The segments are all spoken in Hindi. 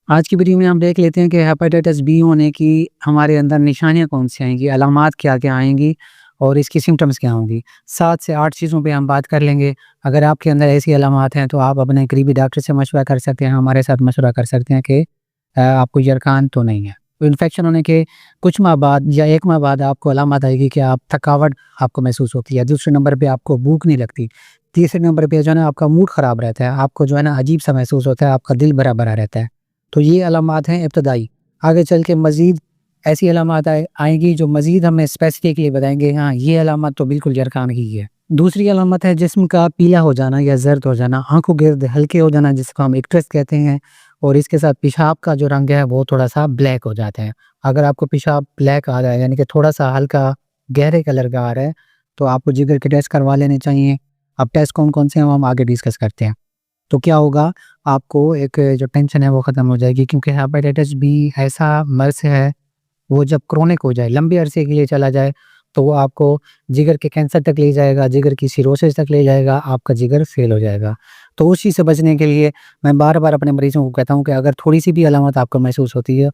आज की वीडियो में हम देख लेते हैं कि हेपेटाइटिस बी होने की हमारे अंदर निशानियाँ कौन-सी आएँगी, अलामात क्या-क्या आएँगी और इसकी सिम्पटम्स क्या होंगी। 7 से 8 चीज़ों पे हम बात कर लेंगे। अगर आपके अंदर ऐसी अलामात हैं तो आप अपने करीबी डॉक्टर से मशवरा कर सकते हैं, हमारे साथ मशवरा कर सकते हैं कि आपको ज़रक़ान तो नहीं है। तो इन्फेक्शन होने के कुछ माह बाद या 1 माह बाद आपको अलामत आएगी कि आप थकावट आपको महसूस होती है। दूसरे नंबर पे आपको भूख नहीं लगती। तीसरे नंबर पे जो है ना आपका मूड ख़राब रहता है, आपको जो है ना अजीब-सा महसूस होता है, आपका दिल भरा-भरा रहता है। तो ये अलामात हैं इब्तदाई। आगे चल के मज़ीद ऐसी अलामात आएँगी जो मज़ीद हमें स्पेसिफ़िकली बताएँगे हाँ, ये अलामत तो बिल्कुल ज़रक़ान की है। दूसरी अलामत है जिस्म का पीला हो जाना या ज़र्द हो जाना, आँखों गिर्द हल्के हो जाना जिसको हम इक्ट्रेस कहते हैं और इसके साथ पेशाब का जो रंग है वो थोड़ा-सा ब्लैक हो जाता है। अगर आपको पेशाब ब्लैक आ रहा है यानी कि थोड़ा-सा हल्का गहरे कलर का आ रहा है, तो आपको जिगर के टेस्ट करवा लेने चाहिए। अब टेस्ट कौन-कौन से हैं वो हम आगे डिस्कस करते हैं। तो क्या होगा, आपको एक जो टेंशन है वो ख़त्म हो जाएगी क्योंकि हेपेटाइटिस बी ऐसा मर्ज़ है, वो जब क्रोनिक हो जाए, लंबे अरसे के लिए चला जाए, तो वो आपको जिगर के कैंसर तक ले जाएगा, जिगर की सिरोसिस तक ले जाएगा, आपका जिगर फ़ेल हो जाएगा। तो उस चीज़ से बचने के लिए मैं बार-बार अपने मरीज़ों को कहता हूँ कि अगर थोड़ी-सी भी अलामत आपको महसूस होती है,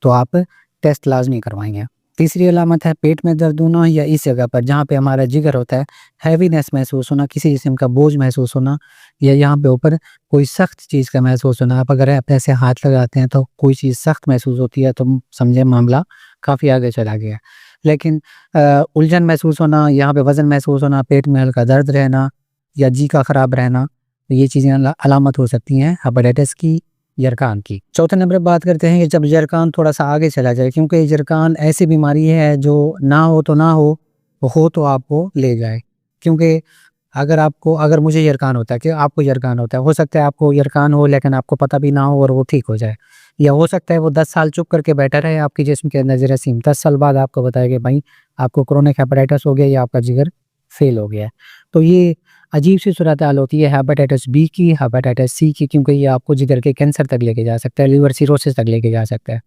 तो आप टेस्ट लाज़मी करवाएँगे। तीसरी अलामत है पेट में दर्द होना या इस जगह पर जहाँ पे हमारा जिगर होता है, हैवीनेस महसूस होना, किसी किस्म का बोझ महसूस होना या यहाँ पे ऊपर कोई सख्त चीज़ का महसूस होना। आप अगर आप ऐसे हाथ लगाते हैं तो कोई चीज़ सख्त महसूस होती है तो समझे मामला काफ़ी आगे चला गया है। लेकिन उलझन महसूस होना, यहाँ पे वज़न महसूस होना, पेट में हल्का दर्द रहना या जी का ख़राब रहना, तो ये चीज़ें अलामत हो सकती हैं हेपेटाइटिस की, ज़रक़ान की। चौथे नंबर पे बात करते हैं कि जब ज़रक़ान थोड़ा-सा आगे चला जाए क्योंकि ज़रक़ान ऐसी बीमारी है जो ना हो तो ना हो तो आपको ले जाए। क्योंकि अगर मुझे ज़रक़ान होता है कि आपको ज़रक़ान होता है, हो सकता है आपको ज़रक़ान हो लेकिन आपको पता भी ना हो और वो ठीक हो जाए। या हो सकता है वो 10 साल चुप करके बैठा रहे आपके जिस्म के अंदर जरासीम, 10 साल बाद आपको बताए कि भाई आपको क्रोनिक हेपेटाइटिस हो गया या आपका जिगर फ़ेल हो गया है। तो ये अजीब-सी सूरत-हाल होती है हेपेटाइटिस बी की, हेपेटाइटिस सी की क्योंकि ये आपको जिगर के कैंसर तक लेके जा सकता है, लिवर सिरोसिस तक लेके जा सकता है।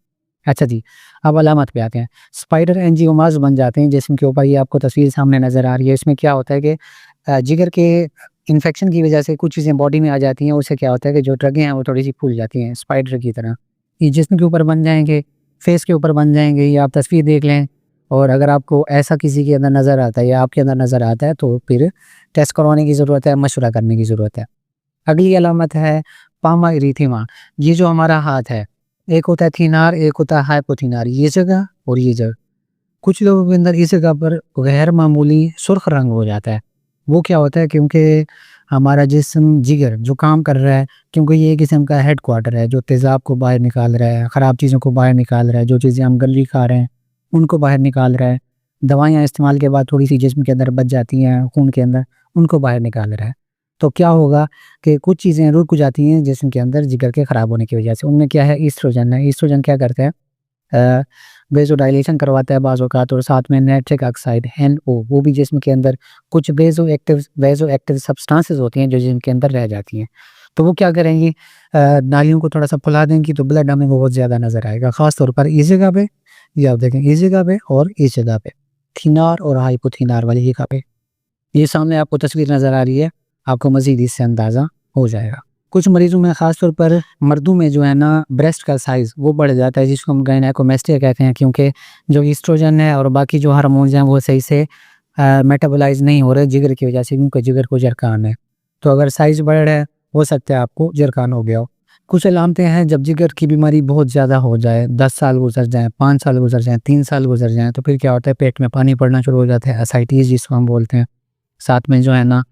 अच्छा जी, अब अलामत पे आते हैं। स्पाइडर एंजियोमास बन जाते हैं जिस्म के ऊपर, ये आपको तस्वीर सामने नज़र आ रही है। इसमें क्या होता है कि जिगर के इन्फेक्शन की वजह से कुछ चीज़ें बॉडी में आ जाती हैं, उससे क्या होता है कि जो ड्रगें हैं वो थोड़ी-सी फूल जाती हैं स्पाइडर की तरह। ये जिस्म के ऊपर बन जाएँगे, फेस के ऊपर बन जाएँगे, ये आप तस्वीर देख लें और अगर आपको ऐसा किसी के अंदर नज़र आता है या आपके अंदर नज़र आता है तो फिर टेस्ट करवाने की ज़रूरत है, मशवरा करने की ज़रूरत है। अगली अलामत है पामा इरिथेमा। ये जो हमारा हाथ है, एक होता है थिनार, एक होता है हाइपोथिनार, ये जगह और ये जगह। कुछ लोगों के अंदर इस जगह पर गैर मामूली सुर्ख रंग हो जाता है। वो क्या होता है क्योंकि हमारा जिस्म जिगर जो काम कर रहा है, क्योंकि ये एक किस्म का हेडक्वार्टर है जो तेज़ाब को बाहर निकाल रहा है, ख़राब चीज़ों को बाहर निकाल रहा है, जो चीज़ें हम गंदी खा रहे हैं, उनको बाहर निकाल रहा है। दवाइयाँ इस्तेमाल के बाद थोड़ी-सी जिस्म के अंदर बच जाती हैं, खून के अंदर, उनको बाहर निकाल रहा है। तो क्या होगा कि कुछ चीज़ें रुक जाती हैं जिस्म के अंदर जिगर के ख़राब होने की वजह से। उनमें क्या है, ईस्ट्रोजन है। ईस्ट्रोजन क्या करता है, वेज़ोडाइलेशन करवाता है बाज़ औक़ात और साथ में नाइट्रिक ऑक्साइड NO, वो भी जिस्म के अंदर कुछ वेज़ोएक्टिव सब्सटेंसेस होती हैं जो जिस्म के अंदर रह जाती हैं। तो वो क्या करेंगी, नालियों को थोड़ा-सा फुला देंगी तो ब्लड हमें बहुत ज़्यादा नज़र आएगा, ख़ास तौर पर इस जगह पे, ये आप देखें इस जगह पे और इस जगह पे, थिनार और हाइपोथिनार वाली जगह पे। ये सामने आपको तस्वीर नज़र आ रही है, आपको मज़ीद इससे अंदाज़ा हो जाएगा। कुछ मरीज़ों में ख़ास तौर पर मर्दों में जो है ना ब्रेस्ट का साइज़ वो बढ़ जाता है जिसको हम गायनेकोमेस्टिया कहते हैं क्योंकि जो ईस्ट्रोजन है और बाकी जो हार्मोन्स हैं वो सही से मेटाबोलाइज़ नहीं हो रहे जिगर की वजह से क्योंकि जिगर को ज़रक़ान है। तो अगर साइज़ बढ़ रहा है, हो सकता है आपको ज़रक़ान हो गया हो। कुछ अलामतें हैं जब जिगर की बीमारी बहुत ज़्यादा हो जाए, 10 साल गुज़र जाएँ, 5 साल गुज़र जाएँ, 3 साल गुज़र जाएँ, तो फिर क्या होता है पेट में पानी पड़ना शुरू हो जाता है, एसाइटिस जिसको हम बोलते हैं। साथ में जो है ना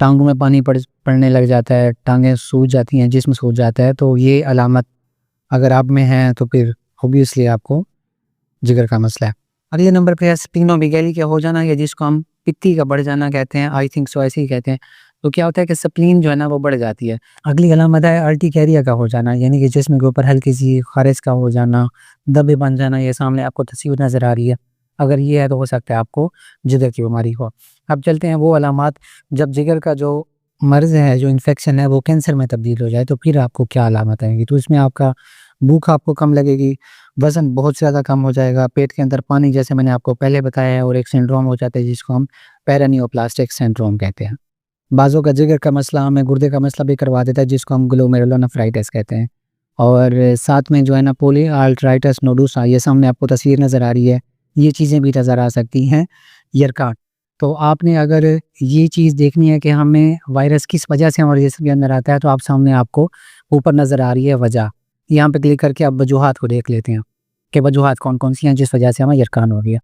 टाँगों में पानी पड़ने लग जाता है, टाँगें सूज जाती हैं, जिस्म सूज जाता है, तो ये अलामत अगर आप में है तो फिर ऑब्वियसली आपको जिगर का मसला है। अगले नंबर पे है स्प्लीनोमेगाली का हो जाना या जिसको हम पित्ती का बढ़ जाना कहते हैं, आई थिंक सो ऐसे ही कहते हैं। तो क्या होता है कि स्प्लीन जो है ना वो बढ़ जाती है। अगली अलामत है अर्टिकेरिया का हो जाना यानी कि जिस्म के ऊपर हल्की-सी ख़ारिश का हो जाना, धब्बे बन जाना, ये सामने आपको तस्वीर नज़र आ रही है। अगर ये है तो हो सकता है आपको जिगर की बीमारी हो। अब चलते हैं वो अलामात जब जिगर का जो मर्ज़ है, जो इन्फेक्शन है वो कैंसर में तब्दील हो जाए तो फिर आपको क्या अलामत आएँगी। तो इसमें आपका भूख आपको कम लगेगी, वज़न बहुत ज़्यादा कम हो जाएगा, पेट के अंदर पानी जैसे मैंने आपको पहले बताया है और एक सिंड्रोम हो जाता है जिसको हम पेरिनियोप्लास्टिक सिंड्रोम कहते हैं। बाज़ों का जिगर का मसला हमें गुर्दे का मसला भी करवा देता है जिसको हम ग्लोमेरुलोनेफ्राइटिस कहते हैं। और साथ में जो है ना पोली आल्ट्राइटस नोडुसा, ये सामने आपको तस्वीर नज़र आ रही है, ये चीज़ें भी नज़र आ सकती हैं यरकान। तो आपने अगर ये चीज़ देखनी है कि हमें वायरस किस वजह से हमारे जिस्म के अंदर आता है, तो आप सामने आपको ऊपर नज़र आ रही है वजह। यहाँ पे क्लिक करके आप वजूहात को देख लेते हैं कि वजूहात कौन-कौन सी हैं जिस वजह से हमें यरकान हो गया।